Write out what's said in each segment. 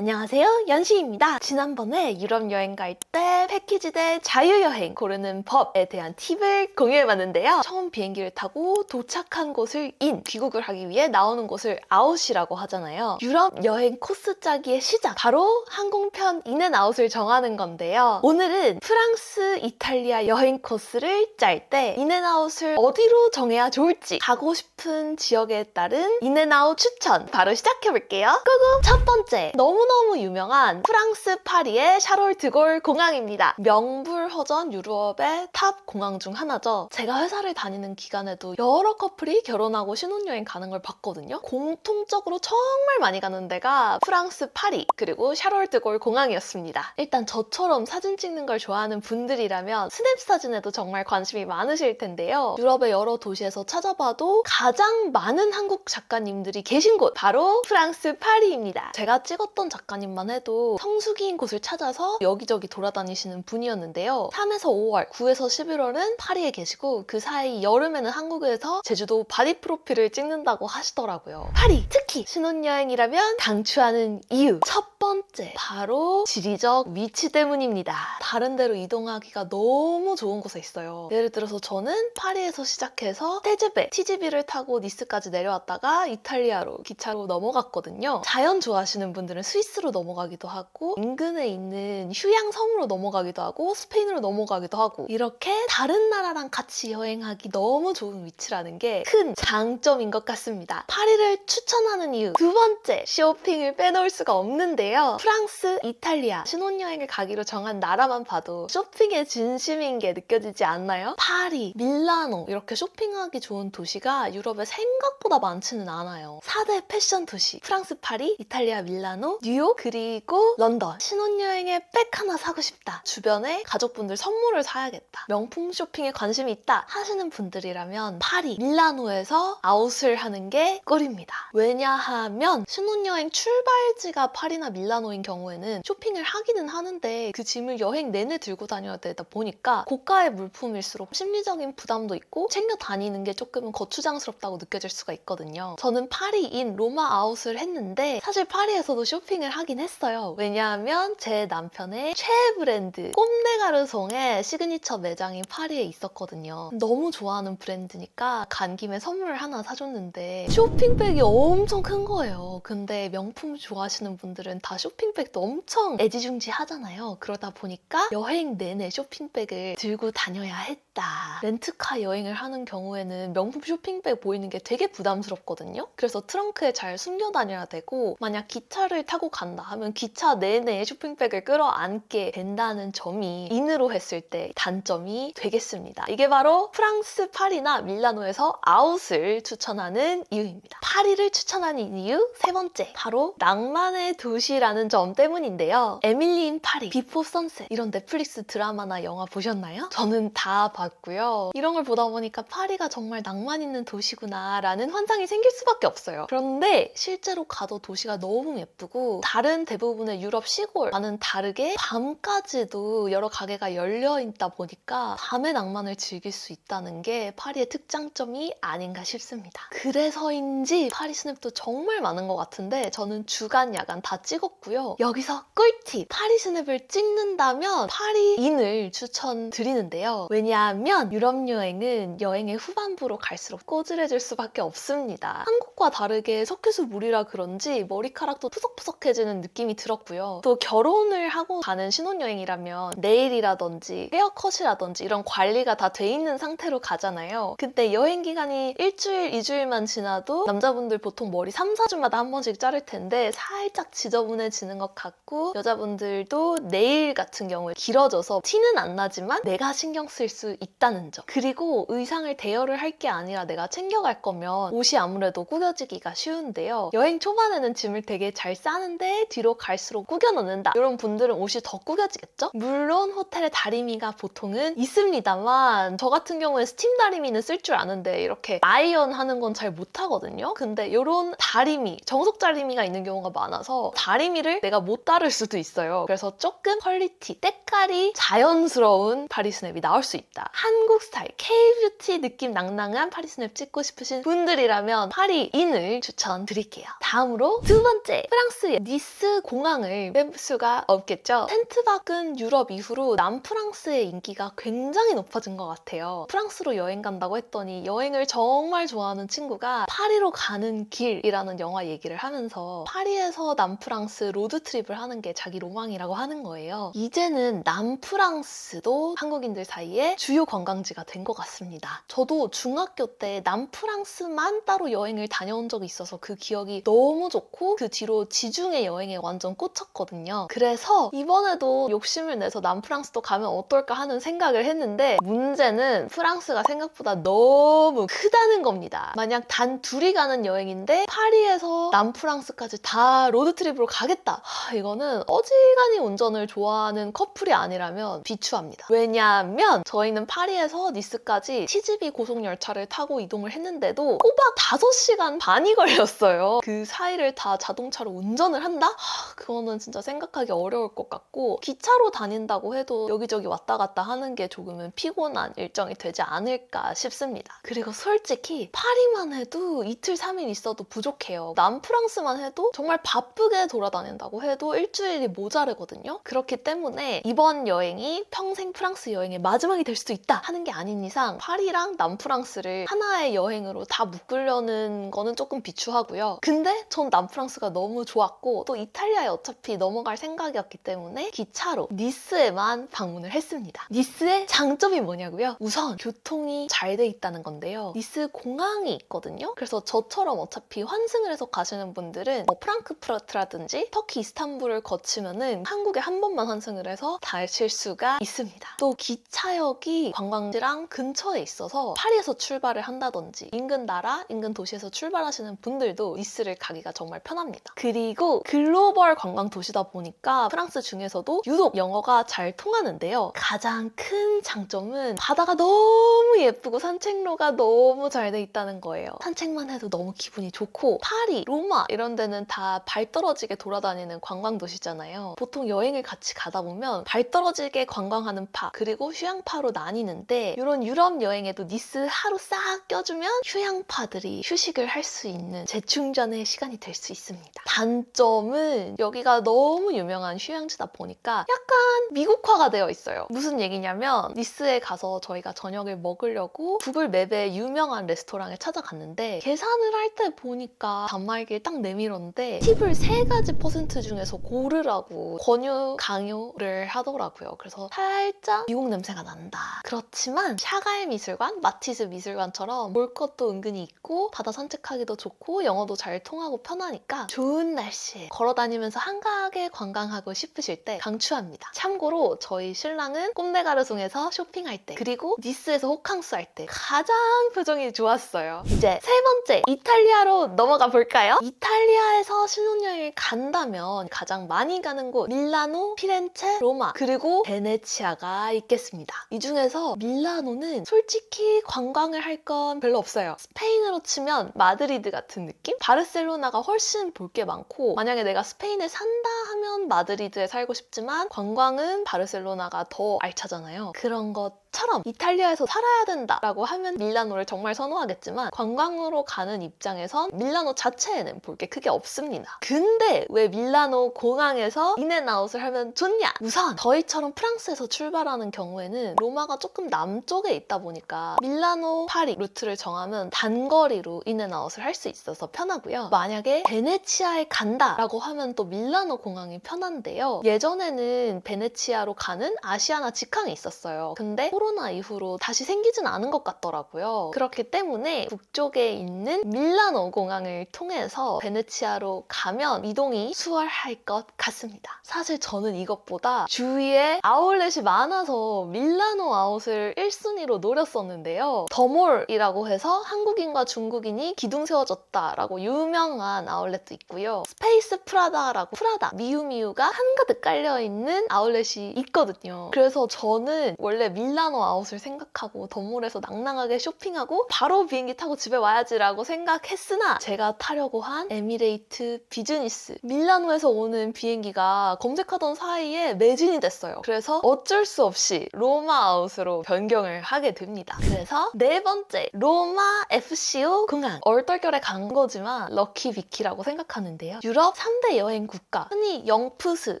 안녕하세요, 연시입니다. 지난번에 유럽 여행 갈 때 패키지 대 자유여행 고르는 법에 대한 팁을 공유해봤는데요. 처음 비행기를 타고 도착한 곳을 인, 귀국을 하기 위해 나오는 곳을 아웃이라고 하잖아요. 유럽 여행 코스 짜기의 시작, 바로 항공편 인앤아웃을 정하는 건데요. 오늘은 프랑스, 이탈리아 여행 코스를 짤 때 인앤아웃을 어디로 정해야 좋을지, 가고 싶은 지역에 따른 인앤아웃 추천 바로 시작해볼게요. 고고! 첫 번째, 너무너무 유명한 프랑스 파리의 샤를 드골 공항입니다. 명불허전 유럽의 탑 공항 중 하나죠. 제가 회사를 다니는 기간에도 여러 커플이 결혼하고 신혼여행 가는 걸 봤거든요. 공통적으로 정말 많이 가는 데가 프랑스 파리, 그리고 샤를 드골 공항이었습니다. 일단 저처럼 사진 찍는 걸 좋아하는 분들이라면 스냅 사진에도 정말 관심이 많으실 텐데요. 유럽의 여러 도시에서 찾아봐도 가장 많은 한국 작가님들이 계신 곳, 바로 프랑스 파리입니다. 제가 찍었던 작가님만 해도 성수기인 곳을 찾아서 여기저기 돌아다니시는 분이었는데요. 3에서 5월, 9에서 11월은 파리에 계시고 그 사이 여름에는 한국에서 제주도 바디 프로필을 찍는다고 하시더라고요. 파리! 특히 신혼여행이라면 강추하는 이유! 첫 번째, 바로 지리적 위치 때문입니다. 다른 데로 이동하기가 너무 좋은 곳에 있어요. 예를 들어서 저는 파리에서 시작해서 테즈베, TGV를 타고 니스까지 내려왔다가 이탈리아로 기차로 넘어갔거든요. 자연 좋아하시는 분들은 스위스로 넘어가기도 하고, 인근에 있는 휴양 섬으로 넘어가기도 하고, 스페인으로 넘어가기도 하고, 이렇게 다른 나라랑 같이 여행하기 너무 좋은 위치라는 게 큰 장점인 것 같습니다. 파리를 추천하는 이유 두 번째, 쇼핑을 빼놓을 수가 없는데요. 프랑스, 이탈리아 신혼여행을 가기로 정한 나라만 봐도 쇼핑의 진심인 게 느껴지지 않나요? 파리, 밀라노 이렇게 쇼핑하기 좋은 도시가 유럽에 생각보다 많지는 않아요. 4대 패션 도시, 프랑스 파리, 이탈리아 밀라노, 뉴욕, 그리고 런던. 신혼여행에 백 하나 사고 싶다, 주변에 가족분들 선물을 사야겠다, 명품 쇼핑에 관심이 있다 하시는 분들이라면 파리, 밀라노에서 아웃을 하는 게 꿀입니다. 왜냐하면 신혼여행 출발지가 파리나 밀라노인 경우에는 쇼핑을 하기는 하는데 그 짐을 여행 내내 들고 다녀야 되다 보니까 고가의 물품일수록 심리적인 부담도 있고 챙겨 다니는 게 조금은 거추장스럽다고 느껴질 수가 있거든요. 저는 파리인 로마 아웃을 했는데 사실 파리에서도 쇼핑을 하긴 했어요. 왜냐하면 제 남편의 최애 브랜드 꼼데가르송의 시그니처 매장이 파리에 있었거든요. 너무 좋아하는 브랜드니까 간 김에 선물을 하나 사줬는데 쇼핑백이 엄청 큰 거예요. 근데 명품 좋아하시는 분들은 다 쇼핑백도 엄청 애지중지 하잖아요. 그러다 보니까 여행 내내 쇼핑백을 들고 다녀야 했다. 렌트카 여행을 하는 경우에는 명품 쇼핑백 보이는 게 되게 부담스럽거든요. 그래서 트렁크에 잘 숨겨 다녀야 되고, 만약 기차를 타고 간다 하면 기차 내내 쇼핑백을 끌어안게 된다는 점이 인으로 했을 때 단점이 되겠습니다. 이게 바로 프랑스 파리나 밀라노에서 아웃을 추천하는 이유입니다. 파리를 추천하는 이유 세 번째, 바로 낭만의 도시라는 점 때문인데요. 에밀리 인 파리, 비포 선셋 이런 넷플릭스 드라마나 영화 보셨나요? 저는 다 봤고요. 이런 걸 보다 보니까 파리가 정말 낭만 있는 도시구나 라는 환상이 생길 수밖에 없어요. 그런데 실제로 가도 도시가 너무 예쁘고 다른 대부분의 유럽 시골과는 다르게 밤까지도 여러 가게가 열려 있다 보니까 밤의 낭만을 즐길 수 있다는 게 파리의 특장점이 아닌가 싶습니다. 그래서인지 파리 스냅도 정말 많은 것 같은데 저는 주간, 야간 다 찍었고요. 여기서 꿀팁! 파리 스냅을 찍는다면 파리인을 추천드리는데요. 왜냐하면 유럽 여행은 여행의 후반부로 갈수록 꼬질해질 수밖에 없습니다. 한국과 다르게 석회수물이라 그런지 머리카락도 푸석푸석해지는 느낌이 들었고요. 또 결혼을 하고 가는 신혼여행이라면 네일이라든지 헤어컷이라든지 이런 관리가 다 돼 있는 상태로 가잖아요. 근데 여행 기간이 일주일, 2주일만 지나도 남자분들 보통 머리 3, 4주마다 한 번씩 자를 텐데 살짝 지저분해지는 것 같고, 여자분들도 네일 같은 경우에 길어져서 티는 안 나지만 내가 신경 쓸 수 있다는 점. 그리고 의상을 대여를 할 게 아니라 내가 챙겨갈 거면 옷이 아무래도 구겨지기가 쉬운데요. 여행 초반에는 짐을 되게 잘 싸는데 뒤로 갈수록 구겨 넣는다, 이런 분들은 옷이 더 구겨지겠죠? 물론 호텔에 다리미가 보통은 있습니다만 저 같은 경우에 스팀 다리미는 쓸 줄 아는데 이렇게 아이언 하는 건 잘 못하거든요. 근데 이런 다리미, 정석 다리미가 있는 경우가 많아서 다리미를 내가 못 다룰 수도 있어요. 그래서 조금 퀄리티, 때깔이 자연스러운 파리 스냅이 나올 수 있다. 한국 스타일, K-뷰티 느낌 낭낭한 파리 스냅 찍고 싶으신 분들이라면 파리인을 추천드릴게요. 다음으로 두 번째, 프랑스의 니스 공항을 뺄 수가 없겠죠. 텐트 박은 유럽 이후로 남프랑스의 인기가 굉장히 높아진 것 같아요. 프랑스로 여행 간다고 했더니 여행을 정말 좋아하는 친구가 파리로 가는 길이라는 영화 얘기를 하면서 파리에서 남프랑스 로드트립을 하는 게 자기 로망이라고 하는 거예요. 이제는 남프랑스도 한국인들 사이에 주요 관광지가 된 것 같습니다. 저도 중학교 때 남프랑스만 따로 여행을 다녀온 적이 있어서 그 기억이 너무 좋고 그 뒤로 지중해 여행에 완전 꽂혔거든요. 그래서 이번에도 욕심을 내서 남프랑스도 가면 어떨까 하는 생각을 했는데 문제는 프랑스가 생각보다 너무 크다는 겁니다. 만약 단 둘이 가는 여행인데 파리에서 남프랑스까지 다 로드트립으로 가겠다. 이거는 어지간히 운전을 좋아하는 커플이 아니라면 비추합니다. 왜냐하면 저희는 파리에서 니스까지 TGV 고속열차를 타고 이동을 했는데도 꼬박 5시간 반이 걸렸어요. 그 사이를 다 자동차로 운전을 한다? 그거는 진짜 생각하기 어려울 것 같고 기차로 다닌다고 해도 여기저기 왔다 갔다 하는 게 조금은 피곤한 일정이 되지 않을까 싶습니다. 그리고 솔직히 파리만 해도 이틀 3일 있어도 부족해요. 남프랑스만 해도 정말 바쁘게 돌아다닌다고 해도 일주일이 모자르거든요. 그렇기 때문에 이번 여행이 평생 프랑스 여행의 마지막이 될 수도 있다 하는 게 아닌 이상 파리랑 남프랑스를 하나의 여행으로 다 묶으려는 거는 조금 비추하고요. 근데 전 남프랑스가 너무 좋았고 또 이탈리아에 어차피 넘어갈 생각이었기 때문에 기차로 니스에만 방문을 했습니다. 니스의 장점이 뭐냐고요? 우선 교통이 잘 돼 있다는 건데요. 니스 공항이 있거든요. 그래서 저처럼 어차피 환승을 해서 가시는 분들은 프랑크푸르트라든지 터키 이스탄불을 거치면은 한국에 한 번만 환승을 해서 가실 수가 있습니다. 또 기차역이 관광지랑 근처에 있어서 파리에서 출발을 한다든지 인근 나라, 인근 도시에서 출발하시는 분들도 니스를 가기가 정말 편합니다. 그리고 글로벌 관광 도시다 보니까 프랑스 중에서도 유독 영어가 잘 통하는데요. 가장 큰 장점은 바다가 너무 예쁘고 산책로가 너무 잘 돼 있다는 거예요. 산책만 해도 너무 기분이 좋고 파리, 로마 이런 데는 다 발 떨어지게 돌아다니는 관광 도시잖아요. 보통 여행을 같이 가다 보면 발 떨어지게 관광하는 파 그리고 휴양파로 나뉘는데 이런 유럽 여행에도 니스 하루 싹 껴주면 휴양파들이 휴식을 할 수 있는 재충전의 시간이 될 수 있습니다. 단점은 여기가 너무 유명한 휴양지다 보니까 약간 미국화가 되어 있어요. 무슨 얘기냐면 니스에 가서 저희가 저녁을 먹으려고 구글 맵에 유명한 레스토랑을 찾아갔는데 계산을 할 때 보니까 단말기를 딱 내밀었는데 팁을 3가지 퍼센트 중에서 고르라고 권유, 강요를 하더라고요. 그래서 살짝 미국 냄새가 난다. 그렇지만 샤갈 미술관, 마티즈 미술관처럼 볼 것도 은근히 있고 바다 산책하기도 좋고 영어도 잘 통하고 편하니까 좋은 날씨에 걸어다니면서 한가하게 관광하고 싶으실 때 강추합니다. 참고로 저희 신랑은 꼼데가르송에서 쇼핑할 때 그리고 니스에서 호캉스 할 때 가장 표정이 좋았어요. 이제 3번째 이탈리아로 넘어가 볼까요? 이탈리아에서 신혼여행을 간다면 가장 많이 가는 곳 밀라노, 피렌체, 로마 그리고 베네치아가 있겠습니다. 이 중에서 밀라노는 솔직히 관광을 할 건 별로 없어요. 스페인으로 치면 마드리드 같은 느낌? 바르셀로나가 훨씬 볼 게 많고 만약에 내가 스페인에 산다 하면 마드리드에 살고 싶지만 관광은 바르셀로나가 더 알차잖아요. 그런 것처럼 이탈리아에서 살아야 된다라고 하면 밀라노를 정말 선호하겠지만 관광으로 가는 입장에선 밀라노 자체에는 볼 게 크게 없습니다. 근데 왜 밀라노 공항에서 인앤아웃을 하면 좋냐? 우선 저희처럼 프랑스에서 출발하는 경우에는 로마가 조금 남쪽에 있다 보니까 밀라노, 파리 루트를 정하면 단거리로 인앤아웃을 할 수 있어서 편하고요. 만약에 베네치아에 간다라고 하면 또 밀라노 공항이 편한데요. 예전에는 베네치아로 가는 아시아나 직항이 있었어요. 근데 코로나 이후로 다시 생기진 않은 것 같더라고요. 그렇기 때문에 북쪽에 있는 밀라노 공항을 통해서 베네치아로 가면 이동이 수월할 것 같습니다. 사실 저는 이것보다 주위에 아울렛이 많아서 밀라노 아웃을 1순위로 노렸었는데요. 더몰이라고 해서 한국인과 중국인이 기둥 세워졌다라고 유명한 아울렛도 있고요. 스페이스 프라다라고 프라다, 미우 미우미우가 한가득 깔려있는 아울렛이 있거든요. 그래서 저는 원래 밀라노 아웃을 생각하고 덤몰에서 낭낭하게 쇼핑하고 바로 비행기 타고 집에 와야지라고 생각했으나 제가 타려고 한 에미레이트 비즈니스 밀라노에서 오는 비행기가 검색하던 사이에 매진이 됐어요. 그래서 어쩔 수 없이 로마 아웃으로 변경을 하게 됩니다. 그래서 네 번째 로마 FCO 공항. 얼떨결에 간 거지만 럭키 비키라고 생각하는데요. 유럽 3대 여행 국가, 흔히 영프스,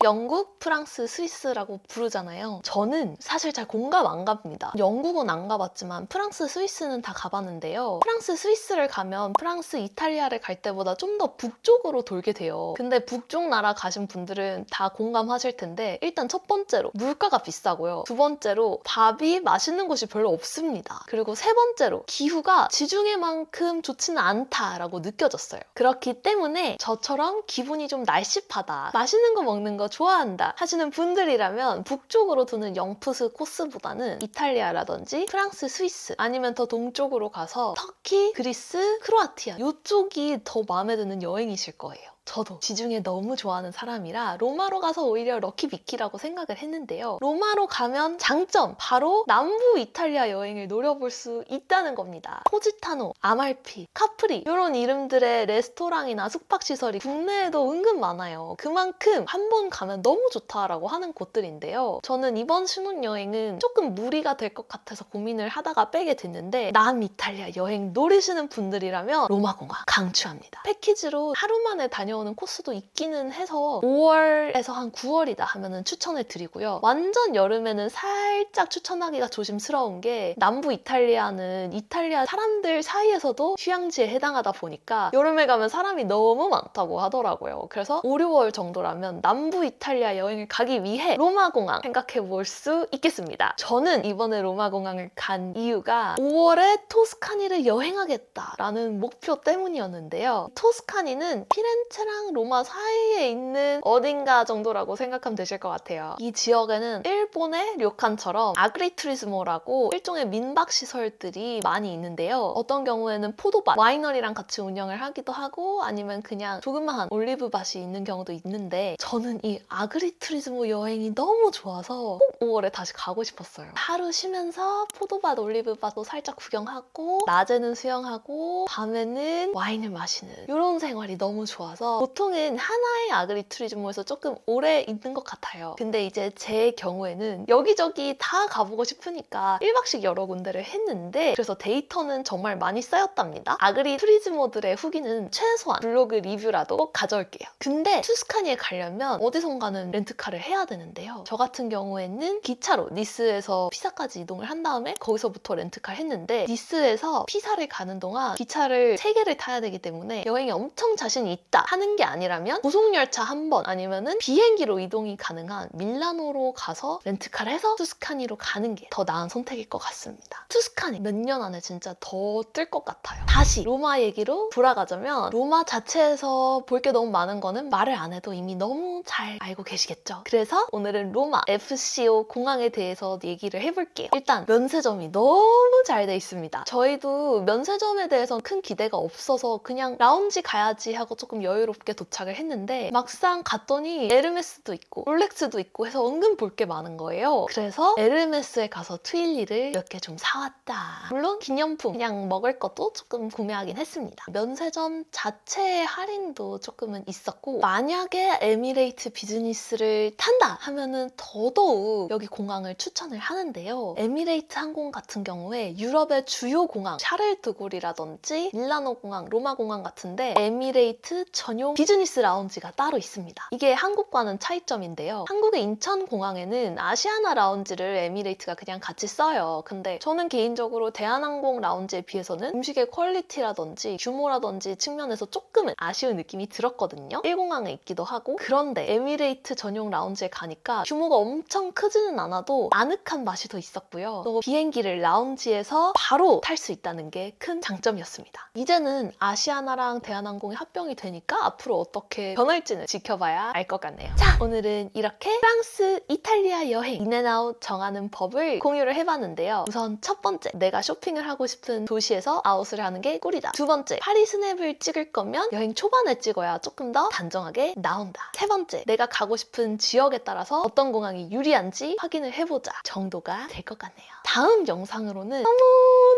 영국, 프랑스, 스위스라고 부르잖아요. 저는 사실 잘 공감 안 갑니다. 영국은 안 가봤지만 프랑스, 스위스는 다 가봤는데요. 프랑스, 스위스를 가면 프랑스, 이탈리아를 갈 때보다 좀 더 북쪽으로 돌게 돼요. 근데 북쪽 나라 가신 분들은 다 공감하실 텐데 일단 첫 번째로 물가가 비싸고요. 두 번째로 밥이 맛있는 곳이 별로 없습니다. 그리고 세 번째로 기후가 지중해만큼 좋지는 않다라고 느껴졌어요. 그렇기 때문에 저처럼 기분이 좀 날씨파다, 맛있는 거 먹는 거 좋아한다 하시는 분들이라면 북쪽으로 도는 영프스 코스보다는 이탈리아라든지 프랑스, 스위스 아니면 더 동쪽으로 가서 터키, 그리스, 크로아티아 이쪽이 더 마음에 드는 여행이실 거예요. 저도 지중해 너무 좋아하는 사람이라 로마로 가서 오히려 럭키 비키라고 생각을 했는데요. 로마로 가면 장점! 바로 남부 이탈리아 여행을 노려볼 수 있다는 겁니다. 포지타노, 아말피, 카프리 이런 이름들의 레스토랑이나 숙박시설이 국내에도 은근 많아요. 그만큼 한 번 가면 너무 좋다라고 하는 곳들인데요. 저는 이번 신혼여행은 조금 무리가 될 것 같아서 고민을 하다가 빼게 됐는데 남이탈리아 여행 노리시는 분들이라면 로마공항 강추합니다. 패키지로 하루 만에 다녀오는 코스도 있기는 해서 5월에서 한 9월이다 하면은 추천을 드리고요. 완전 여름에는 살짝 추천하기가 조심스러운 게 남부 이탈리아는 이탈리아 사람들 사이에서도 휴양지에 해당하다 보니까 여름에 가면 사람이 너무 많다고 하더라고요. 그래서 5, 6월 정도라면 남부 이탈리아 여행을 가기 위해 로마공항 생각해 볼 수 있겠습니다. 저는 이번에 로마공항을 간 이유가 5월에 토스카니를 여행하겠다라는 목표 때문이었는데요. 토스카니는 피렌체랑 로마 사이에 있는 어딘가 정도라고 생각하면 되실 것 같아요. 이 지역에는 일본의 료칸처럼 아그리투리스모라고 일종의 민박시설들이 많이 있는데요. 어떤 경우에는 포도밭, 와이너리랑 같이 운영을 하기도 하고 아니면 그냥 조그마한 올리브밭이 있는 경우도 있는데 저는 이 아그리투리스모 여행이 너무 좋아서 꼭 5월에 다시 가고 싶었어요. 하루 쉬면서 포도밭, 올리브밭도 살짝 구경하고 낮에는 수영하고 밤에는 와인을 마시는 이런 생활이 너무 좋아서 보통은 하나의 아그리투리즘모에서 조금 오래 있는 것 같아요. 근데 이제 제 경우에는 여기저기 다 가보고 싶으니까 1박씩 여러 군데를 했는데 그래서 데이터는 정말 많이 쌓였답니다. 아그리투리즘모들의 후기는 최소한 블로그 리뷰라도 꼭 가져올게요. 근데 투스카니에 가려면 어디선가는 렌트카를 해야 되는데요. 저 같은 경우에는 기차로 니스에서 피사까지 이동을 한 다음에 거기서부터 렌트카를 했는데 니스에서 피사를 가는 동안 기차를 3개를 타야 되기 때문에 여행에 엄청 자신이 있다 하는 게 아니라면 고속열차 한 번 아니면은 비행기로 이동이 가능한 밀라노로 가서 렌트카를 해서 투스카니로 가는 게 더 나은 선택일 것 같습니다. 투스카니 몇 년 안에 진짜 더 뜰 것 같아요. 다시 로마 얘기로 돌아가자면 로마 자체에서 볼 게 너무 많은 거는 말을 안 해도 이미 너무 잘 알고 계시겠죠. 그래서 오늘은 로마 FCO 공항에 대해서 얘기를 해볼게요. 일단 면세점이 너무 잘 돼 있습니다. 저희도 면세점에 대해서 큰 기대가 없어서 그냥 라운지 가야지 하고 조금 여유롭게 도착을 했는데 막상 갔더니 에르메스도 있고 롤렉스도 있고 해서 은근 볼 게 많은 거예요. 그래서 에르메스에 가서 트윌리를 몇 개 좀 사왔다. 물론 기념품 그냥 먹을 것도 조금 구매하긴 했습니다. 면세점 자체의 할인도 조금은 있었고 만약에 에미레이트 비즈니스를 탄다 하면은 더더욱 여기 공항을 추천을 하는데요. 에미레이트 항공 같은 경우에 유럽의 주요 공항 샤를드골이라든지 밀라노 공항, 로마 공항 같은데 에미레이트 전용 비즈니스 라운지가 따로 있습니다. 이게 한국과는 차이점인데요. 한국의 인천공항에는 아시아나 라운지를 에미레이트가 그냥 같이 써요. 근데 저는 개인적으로 대한항공 라운지에 비해서는 음식의 퀄리티라든지 규모라든지 측면에서 조금은 아쉬운 느낌이 들었거든요. 1공항에 있기도 하고 그런데 에미레이트 전용 라운지에 가니까 규모가 엄청 크지는 않아도 아늑한 맛이 더 있었고요. 또 비행기를 라운지에서 바로 탈 수 있다는 게 큰 장점이었습니다. 이제는 아시아나랑 대한항공이 합병이 되니까 앞으로 어떻게 변할지는 지켜봐야 알 것 같네요. 자, 오늘은 이렇게 프랑스, 이탈리아 여행 인앤아웃 정하는 법을 공유를 해봤는데요. 우선 첫 번째, 내가 쇼핑을 하고 싶은 도시에서 아웃을 하는 게 꿀이다. 두 번째, 파리 스냅을 찍을 거면 여행 초반에 찍어야 조금 더 단정하게 나온다. 세 번째, 내가 가고 싶은 지역에 따라서 어떤 공항이 유리한지 확인을 해보자 정도가 될 것 같네요. 다음 영상으로는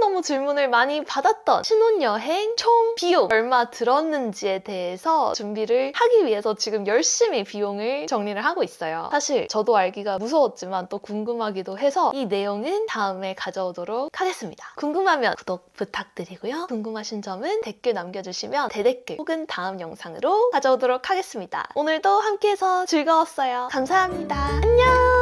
너무 질문을 많이 받았던 신혼여행 총 비용 얼마 들었는지에 대해서 준비를 하기 위해서 지금 열심히 비용을 정리를 하고 있어요. 사실 저도 알기가 무서웠지만 또 궁금하기도 해서 이 내용은 다음에 가져오도록 하겠습니다. 궁금하면 구독 부탁드리고요. 궁금하신 점은 댓글 남겨주시면 대댓글 혹은 다음 영상으로 가져오도록 하겠습니다. 오늘도 함께해서 즐거웠어요. 감사합니다. 안녕!